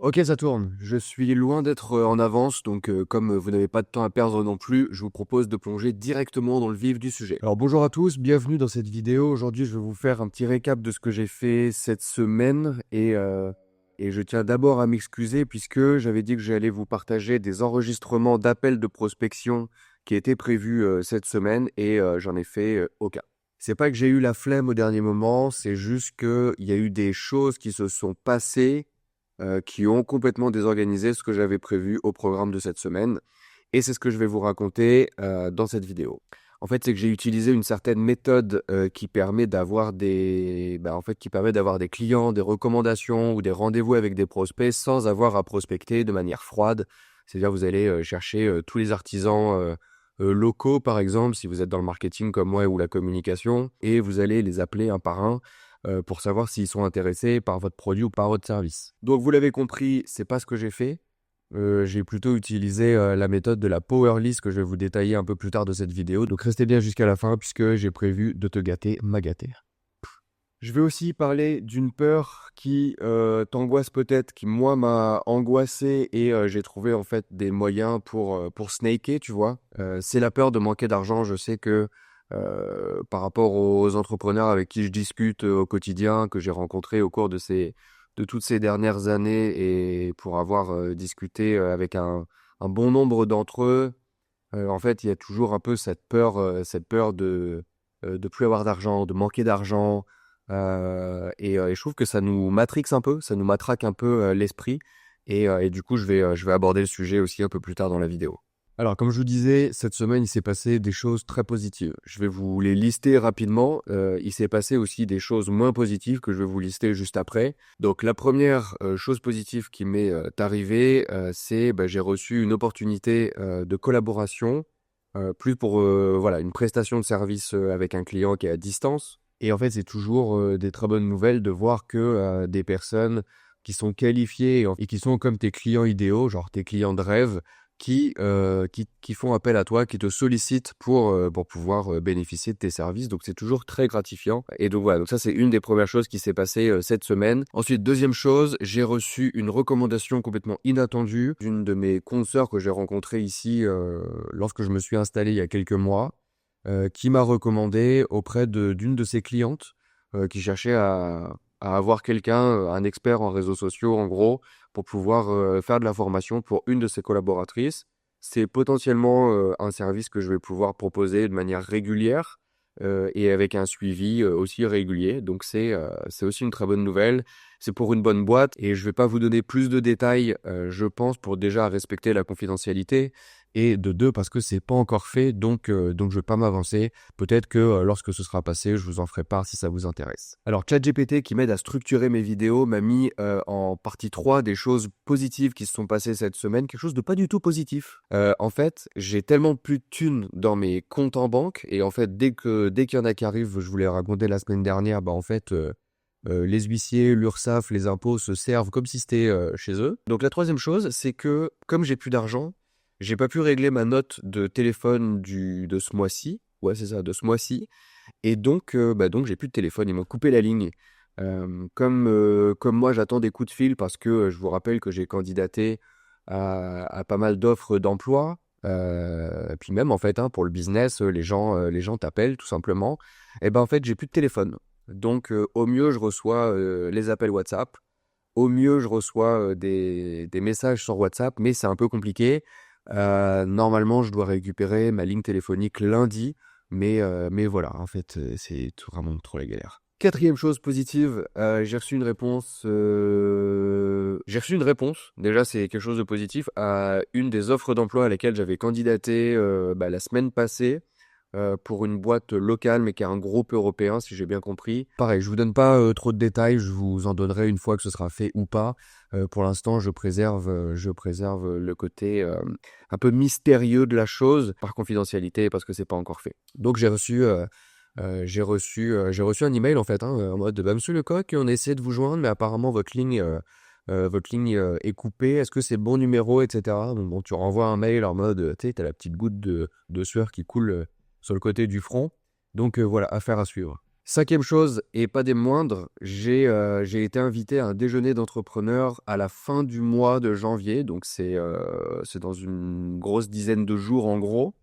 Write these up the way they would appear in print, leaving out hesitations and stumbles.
Ok, ça tourne. Je suis loin d'être en avance, donc comme vous n'avez pas de temps à perdre non plus, je vous propose de plonger directement dans le vif du sujet. Alors bonjour à tous, bienvenue dans cette vidéo. Aujourd'hui, je vais vous faire un petit récap de ce que j'ai fait cette semaine et je tiens d'abord à m'excuser puisque j'avais dit que j'allais vous partager des enregistrements d'appels de prospection qui étaient prévus cette semaine et j'en ai fait aucun. C'est pas que j'ai eu la flemme au dernier moment, c'est juste qu'il y a eu des choses qui se sont passées qui ont complètement désorganisé ce que j'avais prévu au programme de cette semaine. Et c'est ce que je vais vous raconter dans cette vidéo. En fait, c'est que j'ai utilisé une certaine méthode qui permet d'avoir qui permet d'avoir des clients, des recommandations ou des rendez-vous avec des prospects sans avoir à prospecter de manière froide. C'est-à-dire, vous allez chercher tous les artisans locaux, par exemple, si vous êtes dans le marketing comme moi ou la communication, et vous allez les appeler un par un pour savoir s'ils sont intéressés par votre produit ou par votre service. Donc vous l'avez compris, c'est pas ce que j'ai fait. J'ai plutôt utilisé la méthode de la power list que je vais vous détailler un peu plus tard de cette vidéo. Donc restez bien jusqu'à la fin puisque j'ai prévu de te gâter, ma gâter. Je vais aussi parler d'une peur qui t'angoisse peut-être, qui moi m'a angoissé et j'ai trouvé en fait des moyens pour snaker, tu vois. C'est la peur de manquer d'argent. Je sais que par rapport aux entrepreneurs avec qui je discute au quotidien, que j'ai rencontrés au cours de toutes ces dernières années et pour avoir discuté avec un bon nombre d'entre eux, en fait, il y a toujours un peu cette peur de plus avoir d'argent, de manquer d'argent. Et je trouve que ça nous matrix un peu, ça nous matraque un peu l'esprit. Et du coup, je vais aborder le sujet aussi un peu plus tard dans la vidéo. Alors, comme je vous disais, cette semaine, il s'est passé des choses très positives. Je vais vous les lister rapidement. Il s'est passé aussi des choses moins positives que je vais vous lister juste après. Donc, la première chose positive qui m'est arrivée, c'est j'ai reçu une opportunité de collaboration, plus pour voilà, une prestation de service avec un client qui est à distance. Et en fait, c'est toujours des très bonnes nouvelles de voir que des personnes qui sont qualifiées et qui sont comme tes clients idéaux, genre tes clients de rêve, qui font appel à toi, qui te sollicitent pour pouvoir bénéficier de tes services. Donc, c'est toujours très gratifiant. Et donc, voilà. Donc, ça, c'est une des premières choses qui s'est passée cette semaine. Ensuite, deuxième chose, j'ai reçu une recommandation complètement inattendue d'une de mes consoeurs que j'ai rencontrée ici lorsque je me suis installé il y a quelques mois, qui m'a recommandé auprès d'une de ses clientes qui cherchait à avoir quelqu'un, un expert en réseaux sociaux, en gros, pour pouvoir faire de la formation pour une de ses collaboratrices. C'est potentiellement un service que je vais pouvoir proposer de manière régulière et avec un suivi aussi régulier. Donc c'est aussi une très bonne nouvelle. C'est pour une bonne boîte et je ne vais pas vous donner plus de détails, je pense, pour déjà respecter la confidentialité. Et de deux, parce que c'est pas encore fait, donc je vais pas m'avancer. Peut-être que lorsque ce sera passé, je vous en ferai part si ça vous intéresse. Alors, ChatGPT, qui m'aide à structurer mes vidéos, m'a mis en partie 3 des choses positives qui se sont passées cette semaine, quelque chose de pas du tout positif. En fait, j'ai tellement plus de thunes dans mes comptes en banque, et en fait, dès qu'il y en a qui arrivent, je vous l'ai raconté la semaine dernière, les huissiers, l'URSSAF, les impôts se servent comme si c'était chez eux. Donc la troisième chose, c'est que comme j'ai plus d'argent, j'ai pas pu régler ma note de téléphone de ce mois-ci. Ouais, c'est ça, de ce mois-ci. Et donc j'ai plus de téléphone. Ils m'ont coupé la ligne. Comme moi, j'attends des coups de fil parce que je vous rappelle que j'ai candidaté à pas mal d'offres d'emploi. Puis même, en fait, hein, pour le business, les gens t'appellent tout simplement. Et ben, en fait, j'ai plus de téléphone. Donc, au mieux, je reçois les appels WhatsApp. Au mieux, je reçois des messages sur WhatsApp, mais c'est un peu compliqué. Normalement, je dois récupérer ma ligne téléphonique lundi, mais voilà, en fait, vraiment trop la galère. Quatrième chose positive, j'ai reçu une réponse. J'ai reçu une réponse. Déjà, c'est quelque chose de positif à une des offres d'emploi à laquelle j'avais candidaté la semaine passée pour une boîte locale, mais qui est un groupe européen, si j'ai bien compris. Pareil, je vous donne pas trop de détails, je vous en donnerai une fois que ce sera fait ou pas. Pour l'instant, je préserve le côté un peu mystérieux de la chose, par confidentialité, parce que c'est pas encore fait. Donc j'ai reçu un email en fait, hein, en mode bah, Monsieur Lecoq, on essaie de vous joindre, mais apparemment votre ligne est coupée. Est-ce que c'est le bon numéro, etc. Donc, bon, tu renvoies un mail en mode, tu sais, t'as la petite goutte de sueur qui coule sur le côté du front. Donc voilà, affaire à suivre. 5e chose, et pas des moindres, j'ai été invité à un déjeuner d'entrepreneurs à la fin du mois de janvier, donc c'est dans une grosse dizaine de jours en gros.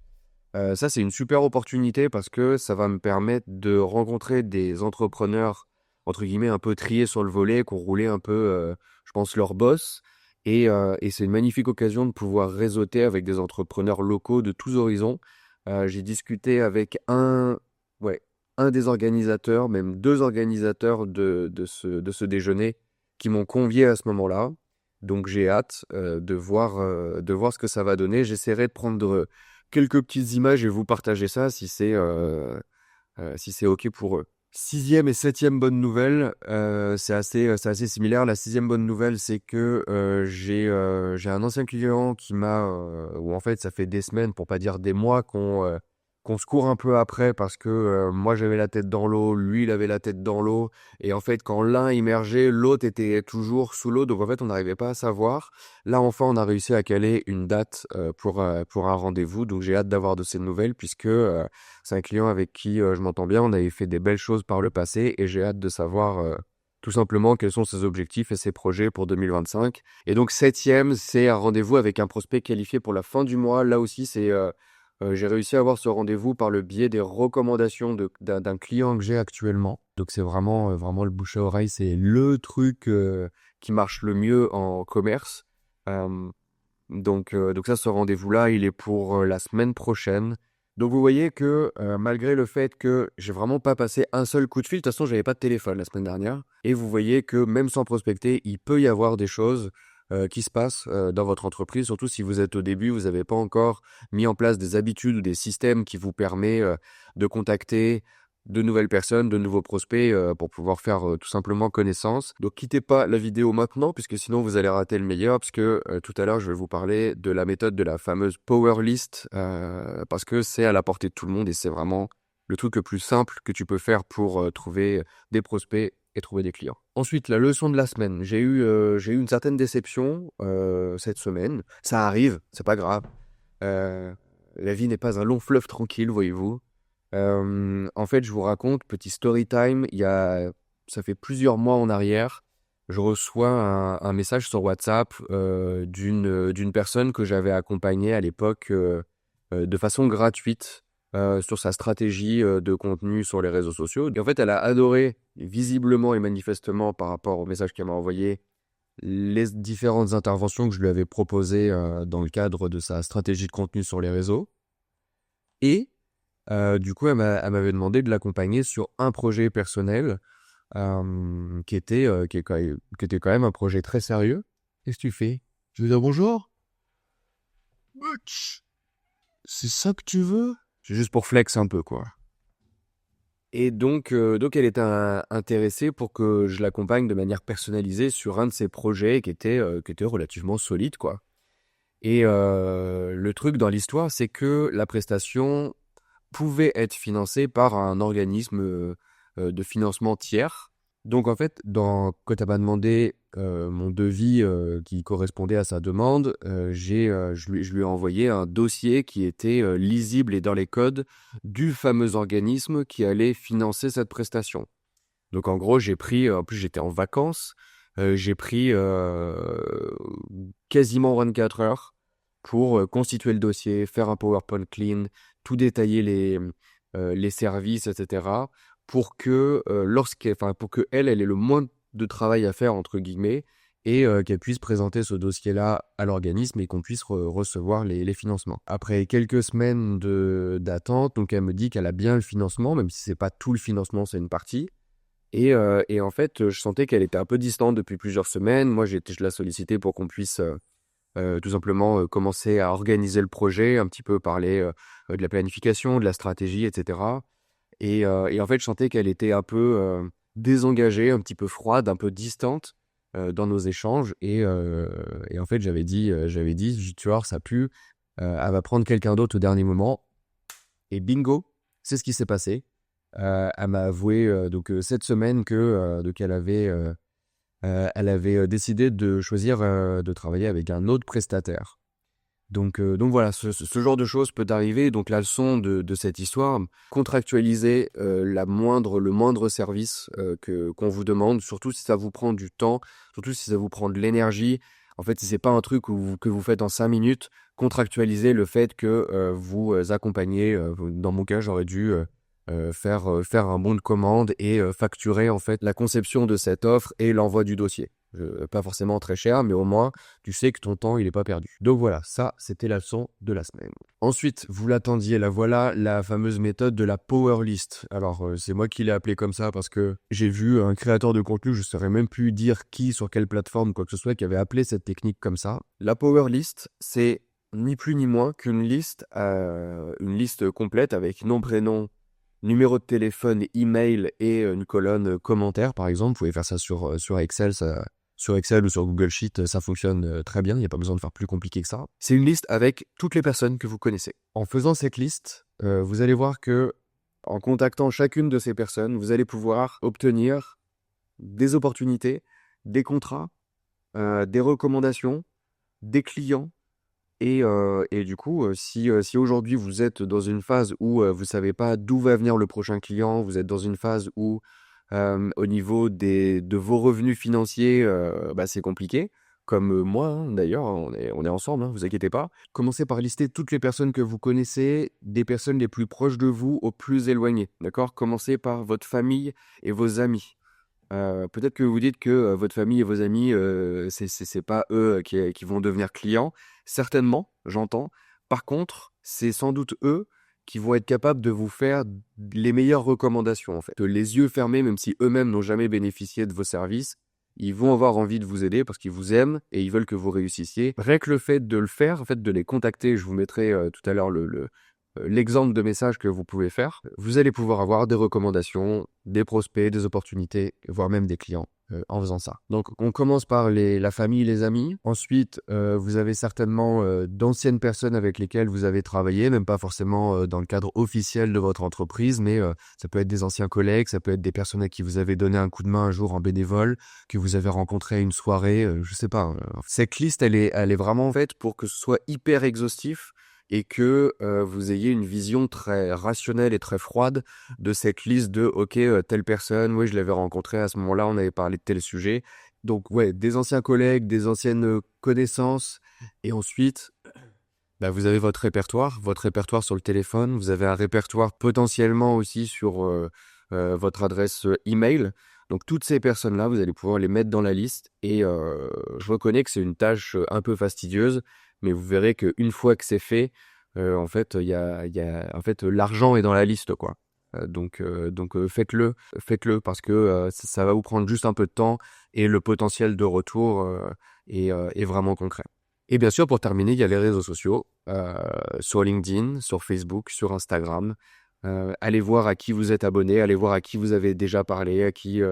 Ça, c'est une super opportunité parce que ça va me permettre de rencontrer des entrepreneurs, entre guillemets, un peu triés sur le volet, qui ont roulé un peu, je pense, leur boss. Et c'est une magnifique occasion de pouvoir réseauter avec des entrepreneurs locaux de tous horizons. J'ai discuté avec ouais, un des organisateurs, même 2 organisateurs de ce déjeuner qui m'ont convié à ce moment-là. Donc j'ai hâte de voir ce que ça va donner. J'essaierai de prendre quelques petites images et vous partager ça si c'est OK pour eux. 6e et 7e bonne nouvelle, c'est assez similaire. La 6e bonne nouvelle, c'est que j'ai un ancien client ou en fait, ça fait des semaines, pour pas dire des mois, qu'on se court un peu après parce que moi j'avais la tête dans l'eau, lui il avait la tête dans l'eau. Et en fait, quand l'un immergeait, l'autre était toujours sous l'eau. Donc en fait, on n'arrivait pas à savoir. Là, enfin, on a réussi à caler une date pour un rendez-vous. Donc j'ai hâte d'avoir de ces nouvelles puisque c'est un client avec qui je m'entends bien. On avait fait des belles choses par le passé et j'ai hâte de savoir tout simplement quels sont ses objectifs et ses projets pour 2025. Et donc 7e, c'est un rendez-vous avec un prospect qualifié pour la fin du mois. Là aussi, j'ai réussi à avoir ce rendez-vous par le biais des recommandations d'un client que j'ai actuellement. Donc c'est vraiment le bouche à oreille, c'est le truc qui marche le mieux en commerce. Euh, donc ça, ce rendez-vous-là, il est pour la semaine prochaine. Donc vous voyez que malgré le fait que j'ai vraiment pas passé un seul coup de fil, de toute façon, j'avais pas de téléphone la semaine dernière. Et vous voyez que même sans prospecter, il peut y avoir des choses qui se passent dans votre entreprise, surtout si vous êtes au début, vous n'avez pas encore mis en place des habitudes ou des systèmes qui vous permettent de contacter de nouvelles personnes, de nouveaux prospects pour pouvoir faire tout simplement connaissance. Donc quittez pas la vidéo maintenant puisque sinon vous allez rater le meilleur parce que tout à l'heure je vais vous parler de la méthode de la fameuse Power List parce que c'est à la portée de tout le monde et c'est vraiment le truc le plus simple que tu peux faire pour trouver des prospects et trouver des clients. Ensuite, la leçon de la semaine. J'ai eu une certaine déception cette semaine. Ça arrive, c'est pas grave. La vie n'est pas un long fleuve tranquille, voyez-vous. En fait, je vous raconte, petit story time, ça fait plusieurs mois en arrière, je reçois un message sur WhatsApp d'une personne que j'avais accompagnée à l'époque de façon gratuite sur sa stratégie de contenu sur les réseaux sociaux. Et en fait, elle a adoré, visiblement et manifestement par rapport au message qu'elle m'a envoyé, les différentes interventions que je lui avais proposées dans le cadre de sa stratégie de contenu sur les réseaux. Et du coup, elle m'avait demandé de l'accompagner sur un projet personnel qui était quand même un projet très sérieux. Qu'est-ce que tu fais? Tu veux dire bonjour? Butch, c'est ça que tu veux? C'est juste pour flex un peu, quoi. Et donc elle était intéressée pour que je l'accompagne de manière personnalisée sur un de ses projets qui était relativement solide, quoi. Et le truc dans l'histoire, c'est que la prestation pouvait être financée par un organisme de financement tiers. Donc en fait, quand elle m'a demandé mon devis qui correspondait à sa demande, je lui ai envoyé un dossier qui était lisible et dans les codes du fameux organisme qui allait financer cette prestation. Donc en gros, en plus j'étais en vacances, j'ai pris quasiment 24 heures pour constituer le dossier, faire un PowerPoint clean, tout détailler les services, etc. pour que pour que elle ait le moins de travail à faire entre guillemets et qu'elle puisse présenter ce dossier-là à l'organisme et qu'on puisse recevoir les financements. Après quelques semaines d'attente, donc elle me dit qu'elle a bien le financement, même si c'est pas tout le financement, c'est une partie. Et en fait, je sentais qu'elle était un peu distante depuis plusieurs semaines. Moi, je la sollicitais pour qu'on puisse tout simplement commencer à organiser le projet, un petit peu parler de la planification, de la stratégie, etc. Et en fait, je sentais qu'elle était un peu désengagée, un petit peu froide, un peu distante dans nos échanges. Et en fait, j'avais dit, tu vois, ça pue, elle va prendre quelqu'un d'autre au dernier moment. Et bingo, c'est ce qui s'est passé. Elle m'a avoué cette semaine qu'elle avait décidé de choisir de travailler avec un autre prestataire. Donc voilà, ce genre de choses peut arriver. Donc la leçon de cette histoire, contractualiser le moindre service qu'on vous demande, surtout si ça vous prend du temps, surtout si ça vous prend de l'énergie. En fait, si c'est pas un truc que vous faites en 5 minutes, contractualisez le fait que vous accompagnez. Dans mon cas, j'aurais dû faire un bon de commande et facturer en fait la conception de cette offre et l'envoi du dossier. Pas forcément très cher, mais au moins, tu sais que ton temps, il n'est pas perdu. Donc voilà, ça, c'était la leçon de la semaine. Ensuite, vous l'attendiez, la voilà, la fameuse méthode de la Power List. Alors, c'est moi qui l'ai appelée comme ça parce que j'ai vu un créateur de contenu, je ne saurais même plus dire qui, sur quelle plateforme, quoi que ce soit, qui avait appelé cette technique comme ça. La Power List, c'est ni plus ni moins qu'une liste complète avec nom, prénom, numéro de téléphone, email et une colonne commentaires, par exemple. Vous pouvez faire ça sur Excel, sur Excel ou sur Google Sheet, ça fonctionne très bien, il n'y a pas besoin de faire plus compliqué que ça. C'est une liste avec toutes les personnes que vous connaissez. En faisant cette liste, vous allez voir que en contactant chacune de ces personnes, vous allez pouvoir obtenir des opportunités, des contrats, des recommandations, des clients. Et du coup, si aujourd'hui vous êtes dans une phase où vous ne savez pas d'où va venir le prochain client, vous êtes dans une phase où au niveau de vos revenus financiers, c'est compliqué, comme moi hein, d'ailleurs, on est ensemble, hein, vous inquiétez pas. Commencez par lister toutes les personnes que vous connaissez, des personnes les plus proches de vous aux plus éloignées, d'accord? Commencez par votre famille et vos amis. Peut-être que vous dites que votre famille et vos amis, c'est pas eux qui vont devenir clients. Certainement, j'entends. Par contre, c'est sans doute eux qui vont être capables de vous faire les meilleures recommandations, en fait. Les yeux fermés, même si eux-mêmes n'ont jamais bénéficié de vos services, ils vont avoir envie de vous aider parce qu'ils vous aiment et ils veulent que vous réussissiez. Rien que le fait de le faire, en fait, de les contacter, je vous mettrai tout à l'heure l'exemple de message que vous pouvez faire, vous allez pouvoir avoir des recommandations, des prospects, des opportunités, voire même des clients en faisant ça. Donc, on commence par la famille, les amis. Ensuite, vous avez certainement d'anciennes personnes avec lesquelles vous avez travaillé, même pas forcément dans le cadre officiel de votre entreprise, mais ça peut être des anciens collègues, ça peut être des personnes à qui vous avez donné un coup de main un jour en bénévole, que vous avez rencontré à une soirée, je sais pas. Cette liste, elle est vraiment faite pour que ce soit hyper exhaustif et que vous ayez une vision très rationnelle et très froide de cette liste de « Ok, telle personne, oui, je l'avais rencontrée à ce moment-là, on avait parlé de tel sujet. » Donc, ouais, des anciens collègues, des anciennes connaissances. Et ensuite, vous avez votre répertoire sur le téléphone. Vous avez un répertoire potentiellement aussi sur votre adresse email. Donc, toutes ces personnes-là, vous allez pouvoir les mettre dans la liste. Et je reconnais que c'est une tâche un peu fastidieuse, mais vous verrez qu'une fois que c'est fait, en fait, l'argent est dans la liste, quoi. Donc, faites-le parce que ça va vous prendre juste un peu de temps et le potentiel de retour est vraiment concret. Et bien sûr, pour terminer, il y a les réseaux sociaux, sur LinkedIn, sur Facebook, sur Instagram. Allez voir à qui vous êtes abonné, allez voir à qui vous avez déjà parlé, à qui...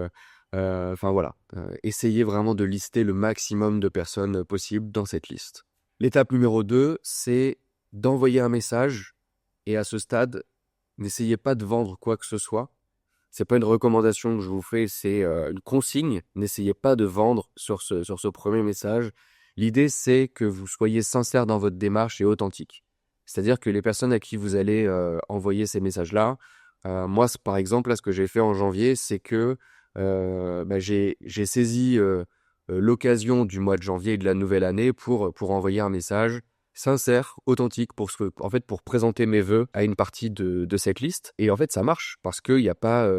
Enfin voilà, essayez vraiment de lister le maximum de personnes possibles dans cette liste. L'étape numéro 2, c'est d'envoyer un message. Et à ce stade, n'essayez pas de vendre quoi que ce soit. C'est pas une recommandation que je vous fais, c'est une consigne. N'essayez pas de vendre sur ce premier message. L'idée, c'est que vous soyez sincère dans votre démarche et authentique. C'est-à-dire que les personnes à qui vous allez envoyer ces messages-là, moi, par exemple, là, ce que j'ai fait en janvier, c'est que j'ai saisi l'occasion du mois de janvier et de la nouvelle année pour envoyer un message sincère, authentique, pour présenter mes vœux à une partie de cette liste. Et en fait, ça marche parce qu'il n'y a pas,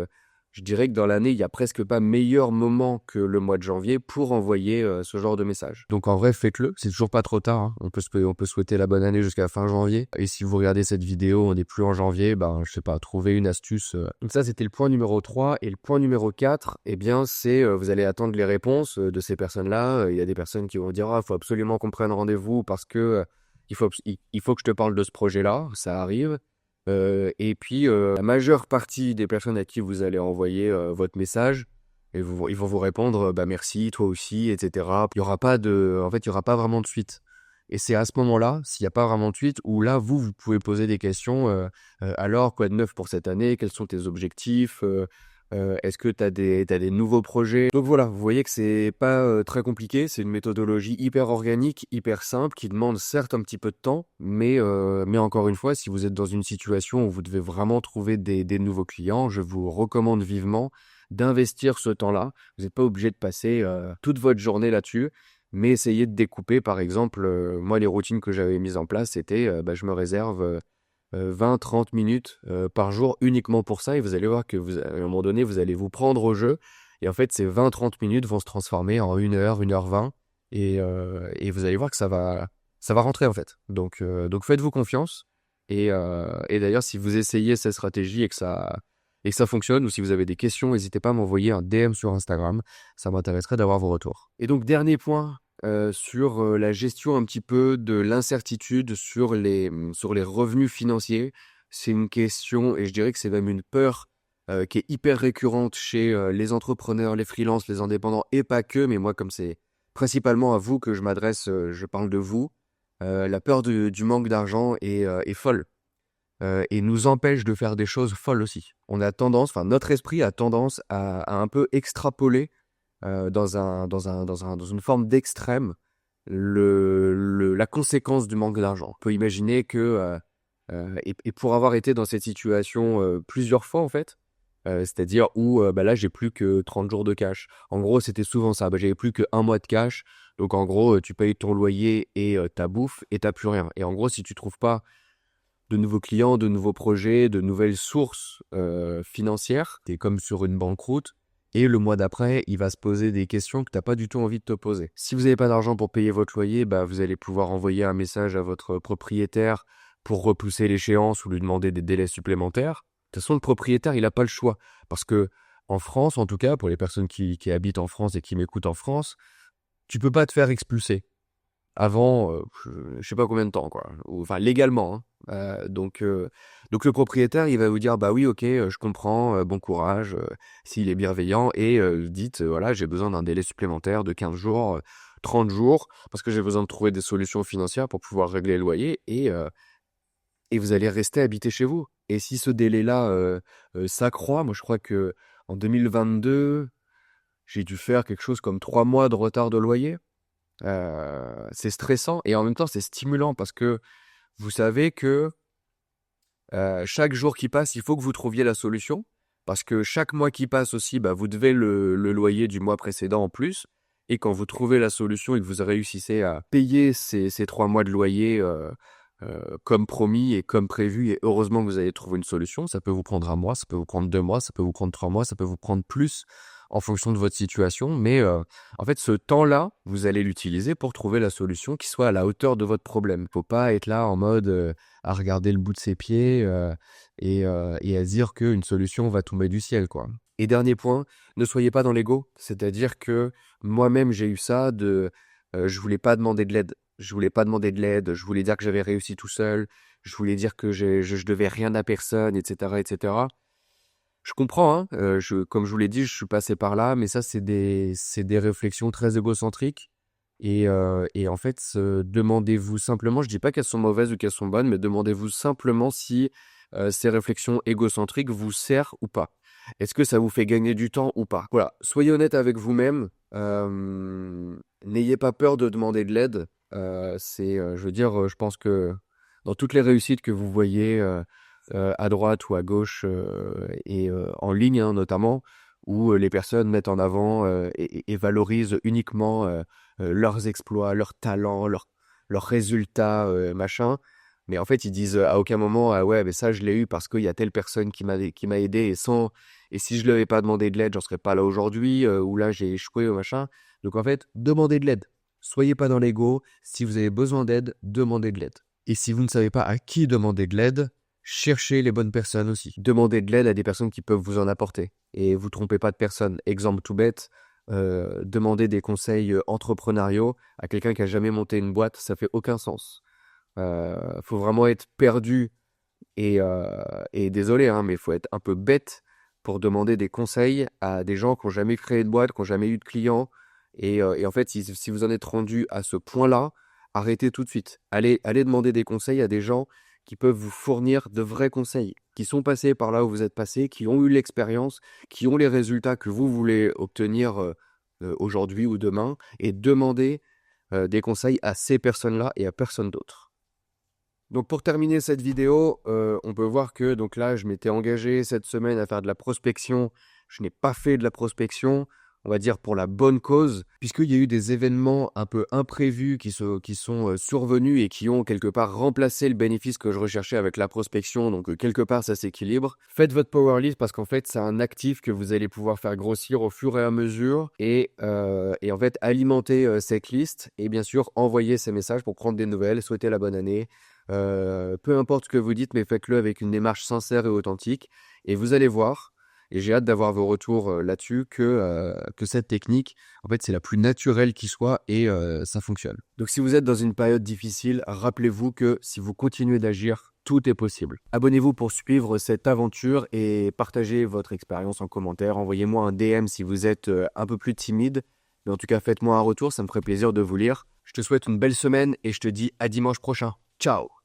je dirais que dans l'année, il n'y a presque pas meilleur moment que le mois de janvier pour envoyer ce genre de message. Donc en vrai, faites-le. C'est toujours pas trop tard, hein. On peut souhaiter la bonne année jusqu'à fin janvier. Et si vous regardez cette vidéo, on n'est plus en janvier, je sais pas, trouvez une astuce. Donc ça, c'était le point numéro 3. Et le point numéro 4, eh bien, c'est vous allez attendre les réponses de ces personnes-là. Il y a des personnes qui vont dire « Ah, il faut absolument qu'on prenne rendez-vous parce que il faut que je te parle de ce projet-là. » Ça arrive. Et puis, la majeure partie des personnes à qui vous allez envoyer votre message, ils vont vous répondre « merci, toi aussi, etc. » Il n'y aura pas vraiment de suite. Et c'est à ce moment-là, s'il n'y a pas vraiment de suite, où là, vous pouvez poser des questions. Alors, quoi de neuf pour cette année? Quels sont tes objectifs? Est-ce que tu as des nouveaux projets? Donc voilà, vous voyez que c'est pas très compliqué, c'est une méthodologie hyper organique, hyper simple, qui demande certes un petit peu de temps, mais encore une fois, si vous êtes dans une situation où vous devez vraiment trouver des nouveaux clients, je vous recommande vivement d'investir ce temps-là. Vous n'êtes pas obligé de passer toute votre journée là-dessus, mais essayez de découper. Par exemple, moi, les routines que j'avais mises en place, c'était je me réserve 20-30 minutes par jour uniquement pour ça, et vous allez voir que à un moment donné, vous allez vous prendre au jeu, et en fait, ces 20-30 minutes vont se transformer en 1 heure, 1 heure 20, et vous allez voir que ça va rentrer en fait. Donc faites-vous confiance, et d'ailleurs, si vous essayez cette stratégie et que ça fonctionne, ou si vous avez des questions, n'hésitez pas à m'envoyer un DM sur Instagram, ça m'intéresserait d'avoir vos retours. Et donc, dernier point, sur la gestion un petit peu de l'incertitude sur les revenus financiers. C'est une question, et je dirais que c'est même une peur qui est hyper récurrente chez les entrepreneurs, les freelances, les indépendants, et pas que, mais moi, comme c'est principalement à vous que je m'adresse, je parle de vous. La peur du manque d'argent est folle, et nous empêche de faire des choses folles aussi. Notre esprit a tendance à un peu extrapoler dans une forme d'extrême, la conséquence du manque d'argent. On peut imaginer que, et pour avoir été dans cette situation plusieurs fois en fait, c'est-à-dire où là j'ai plus que 30 jours de cash. En gros, c'était souvent ça. J'avais plus que 1 mois de cash. Donc en gros, tu payes ton loyer et ta bouffe et t'as plus rien. Et en gros, si tu trouves pas de nouveaux clients, de nouveaux projets, de nouvelles sources financières, tu es comme sur une banqueroute. Et le mois d'après, il va se poser des questions que tu n'as pas du tout envie de te poser. Si vous n'avez pas d'argent pour payer votre loyer, vous allez pouvoir envoyer un message à votre propriétaire pour repousser l'échéance ou lui demander des délais supplémentaires. De toute façon, le propriétaire, il n'a pas le choix. Parce que en France, en tout cas, pour les personnes qui habitent en France et qui m'écoutent en France, tu peux pas te faire expulser avant, je sais pas combien de temps, quoi. Enfin, légalement, hein. Donc le propriétaire, il va vous dire: «Bah oui, OK, je comprends, bon courage», s'il est bienveillant, et dites: «Voilà, j'ai besoin d'un délai supplémentaire de 15 jours, 30 jours, parce que j'ai besoin de trouver des solutions financières pour pouvoir régler le loyer», et vous allez rester habiter chez vous. Et si ce délai-là, s'accroît, moi je crois qu'en 2022, j'ai dû faire quelque chose comme 3 mois de retard de loyer. C'est stressant, et en même temps, c'est stimulant parce que vous savez que chaque jour qui passe, il faut que vous trouviez la solution. Parce que chaque mois qui passe aussi, vous devez le loyer du mois précédent en plus. Et quand vous trouvez la solution et que vous réussissez à payer ces 3 mois de loyer comme promis et comme prévu, et heureusement que vous avez trouvé une solution, ça peut vous prendre 1 mois, ça peut vous prendre 2 mois, ça peut vous prendre 3 mois, ça peut vous prendre plus en fonction de votre situation. Mais en fait, ce temps-là, vous allez l'utiliser pour trouver la solution qui soit à la hauteur de votre problème. Faut pas être là en mode à regarder le bout de ses pieds et à se dire qu'une solution va tomber du ciel, quoi. Et dernier point, ne soyez pas dans l'ego. C'est-à-dire que moi-même, j'ai eu ça je voulais pas demander de l'aide. Je voulais pas demander de l'aide. Je voulais dire que j'avais réussi tout seul. Je voulais dire que je devais rien à personne, etc., etc. Je comprends, hein, comme je vous l'ai dit, je suis passé par là, mais ça, c'est des réflexions très égocentriques. Et en fait, demandez-vous simplement, je dis pas qu'elles sont mauvaises ou qu'elles sont bonnes, mais demandez-vous simplement si ces réflexions égocentriques vous servent ou pas. Est-ce que ça vous fait gagner du temps ou pas? Voilà, soyez honnête avec vous-même. N'ayez pas peur de demander de l'aide. Je veux dire, je pense que dans toutes les réussites que vous voyez à droite ou à gauche, et en ligne, hein, notamment, où les personnes mettent en avant et valorisent uniquement leurs exploits, leurs talents, leurs résultats, machin. Mais en fait, ils disent à aucun moment: «Ah ouais, mais ça, je l'ai eu parce qu'il y a telle personne qui m'a aidé, et si je ne lui avais pas demandé de l'aide, j'en serais pas là aujourd'hui, ou là, j'ai échoué, ou machin». Donc en fait, demandez de l'aide. Soyez pas dans l'ego. Si vous avez besoin d'aide, demandez de l'aide. Et si vous ne savez pas à qui demander de l'aide, cherchez les bonnes personnes aussi. Demandez de l'aide à des personnes qui peuvent vous en apporter. Et vous trompez pas de personne. Exemple tout bête, demandez des conseils entrepreneuriaux à quelqu'un qui a jamais monté une boîte, ça fait aucun sens. Faut vraiment être perdu et désolé, hein, mais il faut être un peu bête pour demander des conseils à des gens qui n'ont jamais créé de boîte, qui n'ont jamais eu de clients. Et en fait, si vous en êtes rendu à ce point-là, arrêtez tout de suite. Allez demander des conseils à des gens qui peuvent vous fournir de vrais conseils, qui sont passés par là où vous êtes passé, qui ont eu l'expérience, qui ont les résultats que vous voulez obtenir aujourd'hui ou demain, et demandez des conseils à ces personnes-là et à personne d'autre. Donc pour terminer cette vidéo, on peut voir que donc là, je m'étais engagé cette semaine à faire de la prospection. Je n'ai pas fait de la prospection, on va dire pour la bonne cause, puisqu'il y a eu des événements un peu imprévus qui sont survenus et qui ont quelque part remplacé le bénéfice que je recherchais avec la prospection. Donc quelque part, ça s'équilibre. Faites votre power list parce qu'en fait, c'est un actif que vous allez pouvoir faire grossir au fur et à mesure et en fait, alimenter cette liste et bien sûr, envoyer ces messages pour prendre des nouvelles, souhaiter la bonne année. Peu importe ce que vous dites, mais faites-le avec une démarche sincère et authentique. Et vous allez voir, et j'ai hâte d'avoir vos retours là-dessus, que cette technique, en fait, c'est la plus naturelle qui soit et ça fonctionne. Donc si vous êtes dans une période difficile, rappelez-vous que si vous continuez d'agir, tout est possible. Abonnez-vous pour suivre cette aventure et partagez votre expérience en commentaire. Envoyez-moi un DM si vous êtes un peu plus timide. Mais en tout cas, faites-moi un retour, ça me ferait plaisir de vous lire. Je te souhaite une belle semaine et je te dis à dimanche prochain. Ciao!